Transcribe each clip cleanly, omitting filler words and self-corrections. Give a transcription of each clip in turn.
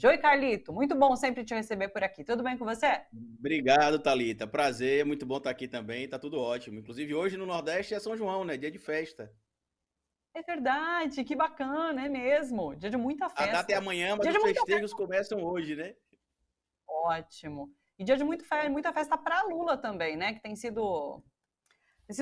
Joe Carlito, muito bom sempre te receber por aqui. Tudo bem com você? Obrigado, Thalita. Prazer, muito bom estar aqui também. Tá tudo ótimo. Inclusive, hoje no Nordeste é São João, né? Dia de festa. É verdade, que bacana, é mesmo. Dia de muita A data é festa. amanhã, mas Dia de os muita festejos festa, começam hoje, né? ótimo. E dia de muita festa para Lula também, né? Que tem sido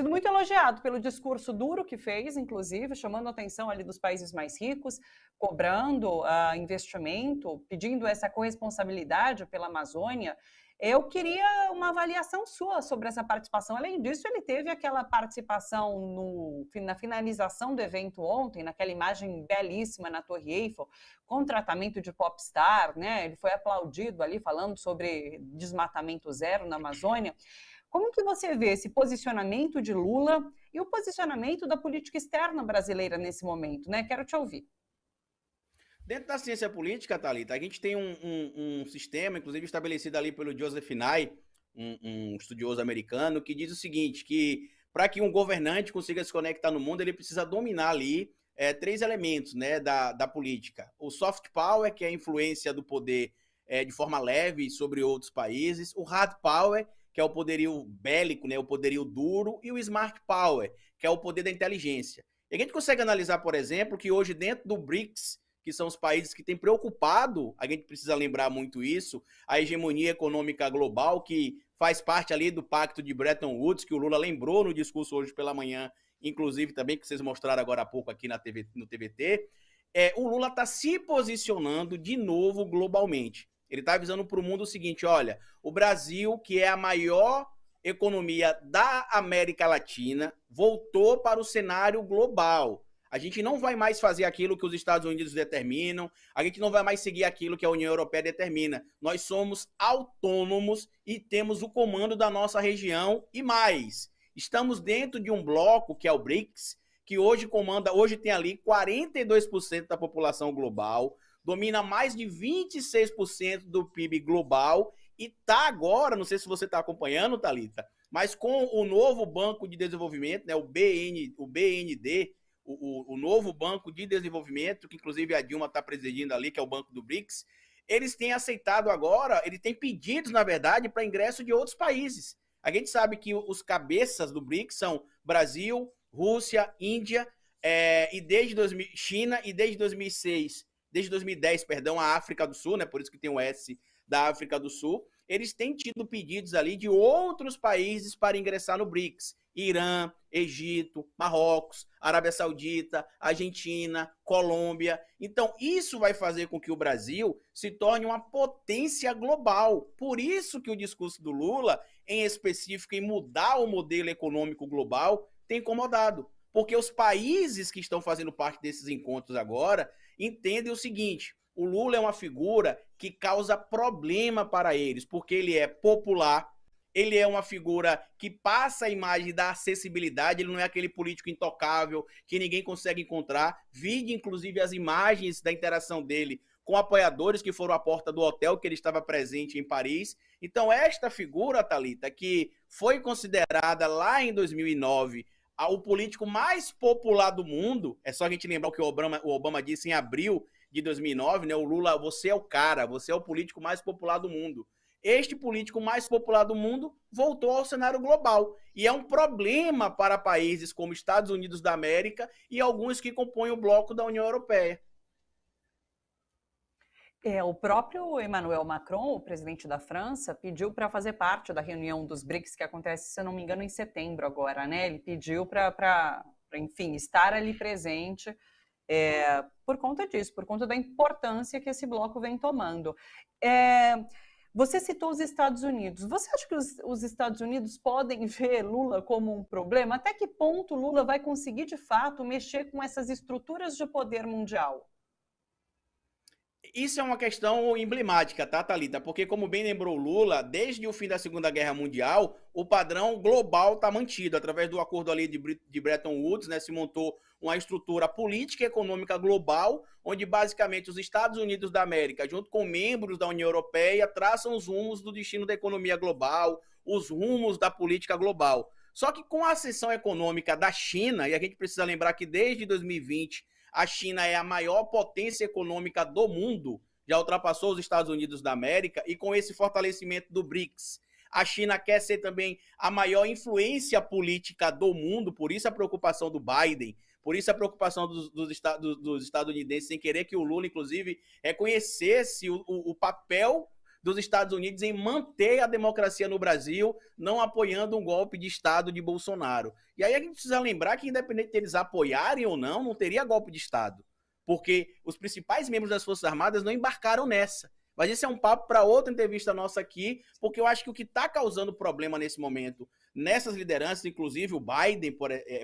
muito elogiado pelo discurso duro que fez, inclusive, chamando a atenção ali dos países mais ricos, cobrando investimento, pedindo essa corresponsabilidade pela Amazônia. Eu queria uma avaliação sua sobre essa participação. Além disso, ele teve aquela participação na finalização do evento ontem, naquela imagem belíssima na Torre Eiffel, com tratamento de popstar, né? Ele foi aplaudido ali falando sobre desmatamento zero na Amazônia. Como que você vê esse posicionamento de Lula e o posicionamento da política externa brasileira nesse momento, né? Quero te ouvir. Dentro da ciência política, Thalita, a gente tem um sistema, inclusive estabelecido ali pelo Joseph Nye, um estudioso americano, que diz o seguinte, que para que um governante consiga se conectar no mundo, ele precisa dominar ali três elementos, né, da política. O soft power, que é a influência do poder de forma leve sobre outros países. O hard power, que é o poderio bélico, né, o poderio duro. E o smart power, que é o poder da inteligência. E a gente consegue analisar, por exemplo, que hoje dentro do BRICS, que são os países que têm preocupado, a gente precisa lembrar muito isso, a hegemonia econômica global, que faz parte ali do pacto de Bretton Woods, que o Lula lembrou no discurso hoje pela manhã, inclusive também, que vocês mostraram agora há pouco aqui no TVT, o Lula está se posicionando de novo globalmente. Ele está avisando para o mundo o seguinte, olha, o Brasil, que é a maior economia da América Latina, voltou para o cenário global. A gente não vai mais fazer aquilo que os Estados Unidos determinam, a gente não vai mais seguir aquilo que a União Europeia determina. Nós somos autônomos e temos o comando da nossa região e mais. Estamos dentro de um bloco que é o BRICS, que hoje tem ali 42% da população global, domina mais de 26% do PIB global e está agora, não sei se você está acompanhando, Thalita, mas com o novo Banco de Desenvolvimento, né, o BND, o novo Banco de Desenvolvimento, que inclusive a Dilma está presidindo ali, que é o Banco do BRICS, eles têm aceitado agora, eles têm pedidos, na verdade, para ingresso de outros países. A gente sabe que os cabeças do BRICS são Brasil, Rússia, Índia, e desde China, e desde 2006, desde 2010, perdão, a África do Sul, né, por isso que tem o S da África do Sul, eles têm tido pedidos ali de outros países para ingressar no BRICS. Irã, Egito, Marrocos, Arábia Saudita, Argentina, Colômbia. Então, isso vai fazer com que o Brasil se torne uma potência global. Por isso que o discurso do Lula, em específico, em mudar o modelo econômico global, tem incomodado. Porque os países que estão fazendo parte desses encontros agora entendem o seguinte: o Lula é uma figura que causa problema para eles, porque ele é popular, ele é uma figura que passa a imagem da acessibilidade, ele não é aquele político intocável que ninguém consegue encontrar. Vide, inclusive, as imagens da interação dele com apoiadores que foram à porta do hotel que ele estava presente em Paris. Então, esta figura, Thalita, que foi considerada lá em 2009 o político mais popular do mundo, é só a gente lembrar o que o Obama disse em abril de 2009, né? O Lula, você é o cara, você é o político mais popular do mundo. Este político mais popular do mundo voltou ao cenário global. E é um problema para países como Estados Unidos da América e alguns que compõem o bloco da União Europeia. O próprio Emmanuel Macron, o presidente da França, pediu para fazer parte da reunião dos BRICS, que acontece, se eu não me engano, em setembro agora, né? Ele pediu para enfim, estar ali presente por conta disso, por conta da importância que esse bloco vem tomando. Você citou os Estados Unidos. Você acha que os Estados Unidos podem ver Lula como um problema? Até que ponto Lula vai conseguir, de fato, mexer com essas estruturas de poder mundial? Isso é uma questão emblemática, tá, Thalita? Porque, como bem lembrou Lula, desde o fim da Segunda Guerra Mundial, o padrão global está mantido. Através do acordo ali de Bretton Woods, né, se montou uma estrutura política e econômica global, onde basicamente os Estados Unidos da América, junto com membros da União Europeia, traçam os rumos do destino da economia global, os rumos da política global. Só que com a ascensão econômica da China, e a gente precisa lembrar que desde 2020 a China é a maior potência econômica do mundo, já ultrapassou os Estados Unidos da América, e com esse fortalecimento do BRICS, a China quer ser também a maior influência política do mundo, por isso a preocupação do Biden, por isso a preocupação dos estadunidenses em querer que o Lula, inclusive, reconhecesse o papel dos Estados Unidos em manter a democracia no Brasil, não apoiando um golpe de Estado de Bolsonaro. E aí a gente precisa lembrar que, independente deles apoiarem ou não, não teria golpe de Estado, porque os principais membros das Forças Armadas não embarcaram nessa. Mas esse é um papo para outra entrevista nossa aqui, porque eu acho que o que está causando problema nesse momento, nessas lideranças, inclusive o Biden,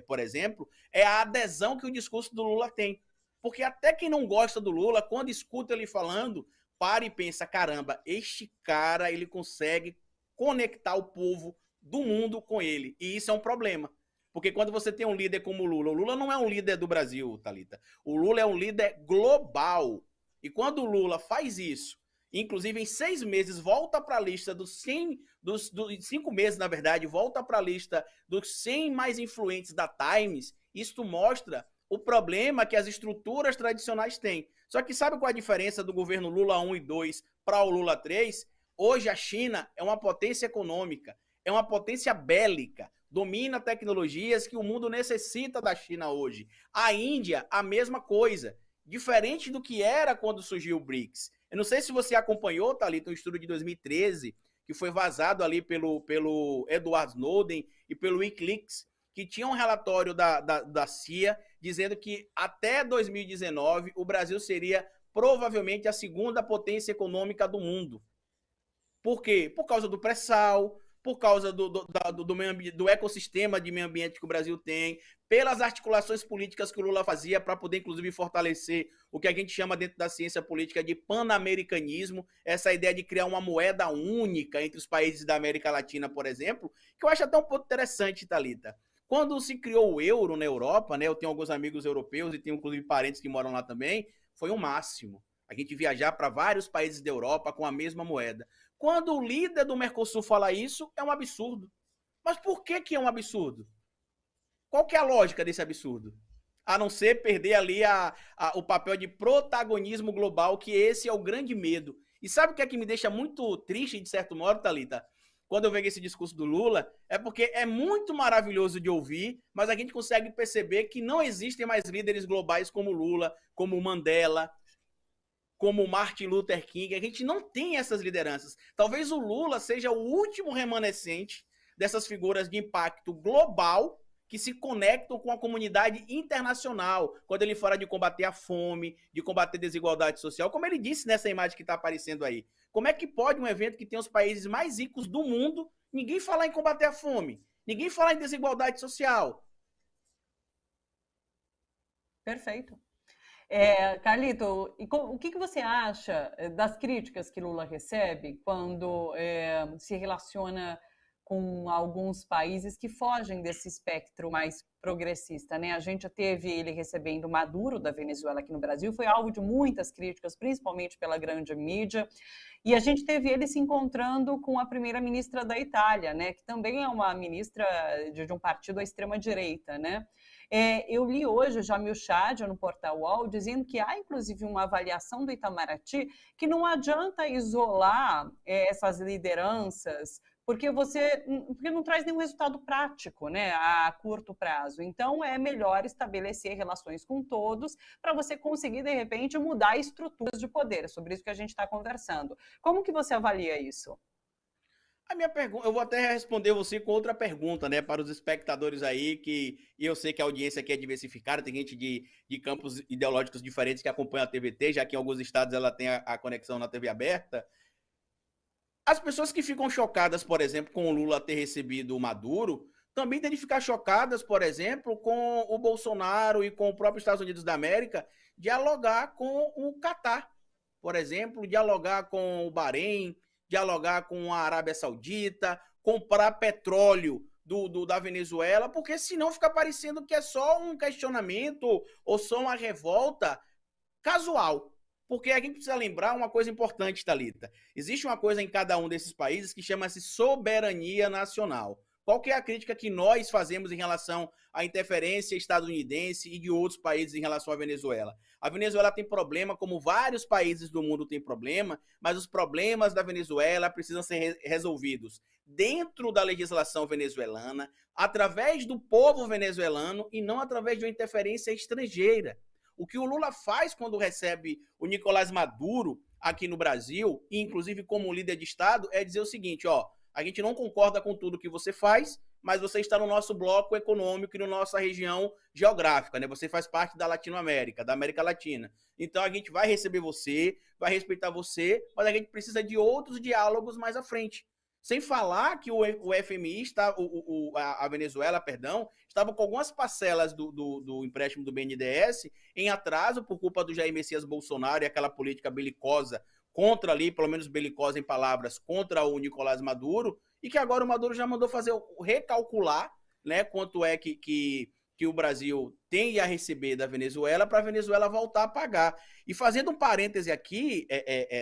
por exemplo, é a adesão que o discurso do Lula tem. Porque até quem não gosta do Lula, quando escuta ele falando, para e pensa, caramba, este cara, ele consegue conectar o povo do mundo com ele. E isso é um problema. Porque quando você tem um líder como o Lula não é um líder do Brasil, Thalita. O Lula é um líder global. E quando o Lula faz isso, inclusive em 6 meses, volta para a lista dos 5 meses, na verdade, volta para a lista dos 100 mais influentes da Times, isto mostra o problema que as estruturas tradicionais têm. Só que sabe qual é a diferença do governo Lula 1 e 2 para o Lula 3? Hoje a China é uma potência econômica, é uma potência bélica, domina tecnologias que o mundo necessita da China hoje. A Índia, a mesma coisa, diferente do que era quando surgiu o BRICS. Eu não sei se você acompanhou, Thalita, um estudo de 2013, que foi vazado ali pelo Edward Snowden e pelo Wikileaks, que tinha um relatório da CIA dizendo que até 2019 o Brasil seria provavelmente a segunda potência econômica do mundo. Por quê? Por causa do pré-sal, por causa do ecossistema de meio ambiente que o Brasil tem, pelas articulações políticas que o Lula fazia para poder, inclusive, fortalecer o que a gente chama dentro da ciência política de pan-americanismo, essa ideia de criar uma moeda única entre os países da América Latina, por exemplo, que eu acho até um ponto interessante, Thalita. Quando se criou o euro na Europa, né, eu tenho alguns amigos europeus e tenho, inclusive, parentes que moram lá também, foi o máximo. A gente viajar para vários países da Europa com a mesma moeda. Quando o líder do Mercosul fala isso, é um absurdo. Mas por que é um absurdo? Qual que é a lógica desse absurdo? A não ser perder ali o papel de protagonismo global, que esse é o grande medo. E sabe o que é que me deixa muito triste, de certo modo, Thalita? Quando eu vejo esse discurso do Lula, é porque é muito maravilhoso de ouvir, mas a gente consegue perceber que não existem mais líderes globais como Lula, como Mandela, como Martin Luther King. A gente não tem essas lideranças. Talvez o Lula seja o último remanescente dessas figuras de impacto global que se conectam com a comunidade internacional, quando ele fala de combater a fome, de combater a desigualdade social, como ele disse nessa imagem que está aparecendo aí. Como é que pode um evento que tem os países mais ricos do mundo, ninguém falar em combater a fome, ninguém falar em desigualdade social? Perfeito. Carlito, o que você acha das críticas que Lula recebe quando se relaciona com alguns países que fogem desse espectro mais progressista, né? A gente já teve ele recebendo Maduro da Venezuela aqui no Brasil, foi alvo de muitas críticas, principalmente pela grande mídia, e a gente teve ele se encontrando com a primeira-ministra da Itália, né? Que também é uma ministra de um partido à extrema-direita, né? Eu li hoje o Jamil Chad no Portal UOL dizendo que há, inclusive, uma avaliação do Itamaraty que não adianta isolar essas lideranças, porque não traz nenhum resultado prático, né, a curto prazo. Então, é melhor estabelecer relações com todos para você conseguir, de repente, mudar estruturas de poder. É sobre isso que a gente está conversando. Como que você avalia isso? A minha pergunta, eu vou até responder você com outra pergunta, né, para os espectadores aí, e eu sei que a audiência aqui é diversificada, tem gente de campos ideológicos diferentes que acompanha a TVT, já que em alguns estados ela tem a conexão na TV aberta. As pessoas que ficam chocadas, por exemplo, com o Lula ter recebido o Maduro, também têm de ficar chocadas, por exemplo, com o Bolsonaro e com o próprio Estados Unidos da América dialogar com o Catar, por exemplo, dialogar com o Bahrein, dialogar com a Arábia Saudita, comprar petróleo da Venezuela, porque senão fica parecendo que é só um questionamento ou só uma revolta casual. Porque a gente precisa lembrar uma coisa importante, Thalita. Existe uma coisa em cada um desses países que chama-se soberania nacional. Qual que é a crítica que nós fazemos em relação à interferência estadunidense e de outros países em relação à Venezuela? A Venezuela tem problema, como vários países do mundo têm problema, mas os problemas da Venezuela precisam ser resolvidos dentro da legislação venezuelana, através do povo venezuelano e não através de uma interferência estrangeira. O que o Lula faz quando recebe o Nicolás Maduro aqui no Brasil, e inclusive como líder de Estado, é dizer o seguinte, ó, a gente não concorda com tudo que você faz, mas você está no nosso bloco econômico e na nossa região geográfica, né? Você faz parte da Latinoamérica, da América Latina. Então a gente vai receber você, vai respeitar você, mas a gente precisa de outros diálogos mais à frente. Sem falar que o FMI, a Venezuela, perdão, estava com algumas parcelas do empréstimo do BNDES em atraso por culpa do Jair Messias Bolsonaro e aquela política belicosa contra ali, pelo menos belicosa em palavras, contra o Nicolás Maduro, e que agora o Maduro já mandou fazer recalcular, né, quanto é que o Brasil tem a receber da Venezuela para a Venezuela voltar a pagar. E fazendo um parêntese aqui,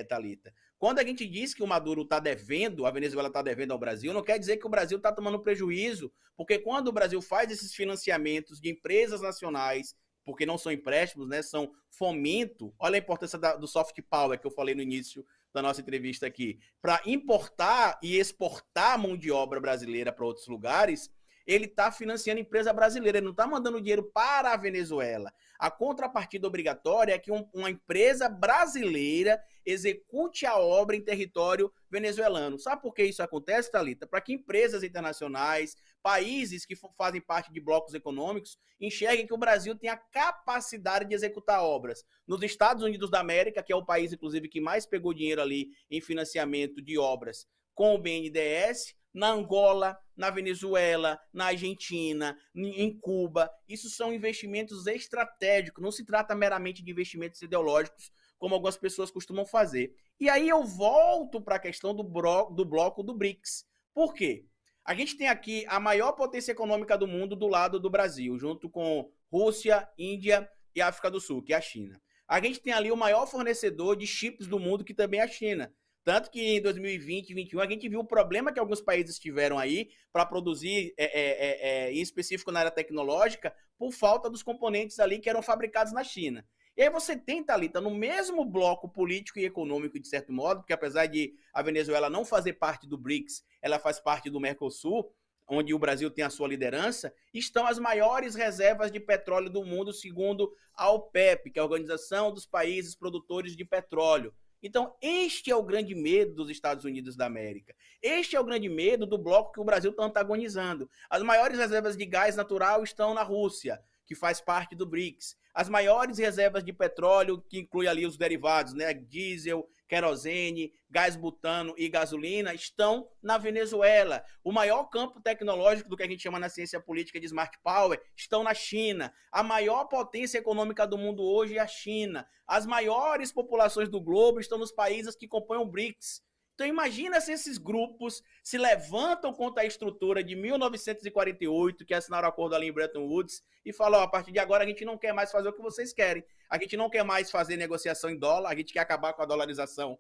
Thalita, quando a gente diz que o Maduro está devendo, a Venezuela está devendo ao Brasil, não quer dizer que o Brasil está tomando prejuízo, porque quando o Brasil faz esses financiamentos de empresas nacionais, porque não são empréstimos, né, são fomento, olha a importância do soft power que eu falei no início da nossa entrevista aqui, para importar e exportar mão de obra brasileira para outros lugares, ele está financiando empresa brasileira, ele não está mandando dinheiro para a Venezuela. A contrapartida obrigatória é que uma empresa brasileira execute a obra em território venezuelano. Sabe por que isso acontece, Thalita? Para que empresas internacionais, países que fazem parte de blocos econômicos, enxerguem que o Brasil tem a capacidade de executar obras. Nos Estados Unidos da América, que é o país, inclusive, que mais pegou dinheiro ali em financiamento de obras com o BNDES, na Angola, na Venezuela, na Argentina, em Cuba. Isso são investimentos estratégicos, não se trata meramente de investimentos ideológicos, como algumas pessoas costumam fazer. E aí eu volto para a questão do bloco do BRICS. Por quê? A gente tem aqui a maior potência econômica do mundo do lado do Brasil, junto com Rússia, Índia e África do Sul, que é a China. A gente tem ali o maior fornecedor de chips do mundo, que também é a China. Tanto que em 2020 e 2021 a gente viu o problema que alguns países tiveram aí para produzir, em específico na área tecnológica, por falta dos componentes ali que eram fabricados na China. E aí você tem, Thalita, no mesmo bloco político e econômico, de certo modo, porque apesar de a Venezuela não fazer parte do BRICS, ela faz parte do Mercosul, onde o Brasil tem a sua liderança, estão as maiores reservas de petróleo do mundo, segundo a OPEP, que é a Organização dos Países Produtores de Petróleo. Então, este é o grande medo dos Estados Unidos da América. Este é o grande medo do bloco que o Brasil está antagonizando. As maiores reservas de gás natural estão na Rússia, que faz parte do BRICS. As maiores reservas de petróleo, que inclui ali os derivados, né, diesel, querosene, gás butano e gasolina, estão na Venezuela. O maior campo tecnológico do que a gente chama na ciência política de smart power estão na China. A maior potência econômica do mundo hoje é a China. As maiores populações do globo estão nos países que compõem o BRICS. Então imagina se esses grupos se levantam contra a estrutura de 1948, que assinaram o acordo ali em Bretton Woods, e falam, a partir de agora a gente não quer mais fazer o que vocês querem. A gente não quer mais fazer negociação em dólar, a gente quer acabar com a dolarização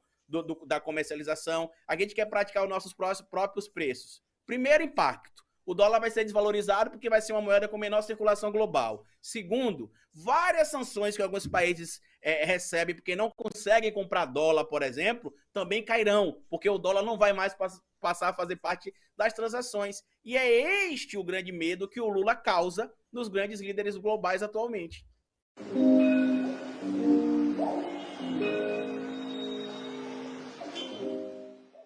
da comercialização, a gente quer praticar os nossos próprios preços. Primeiro impacto, o dólar vai ser desvalorizado porque vai ser uma moeda com menor circulação global. Segundo, várias sanções que alguns países recebem porque não conseguem comprar dólar, por exemplo, também cairão, porque o dólar não vai mais passar a fazer parte das transações. E é este o grande medo que o Lula causa nos grandes líderes globais atualmente.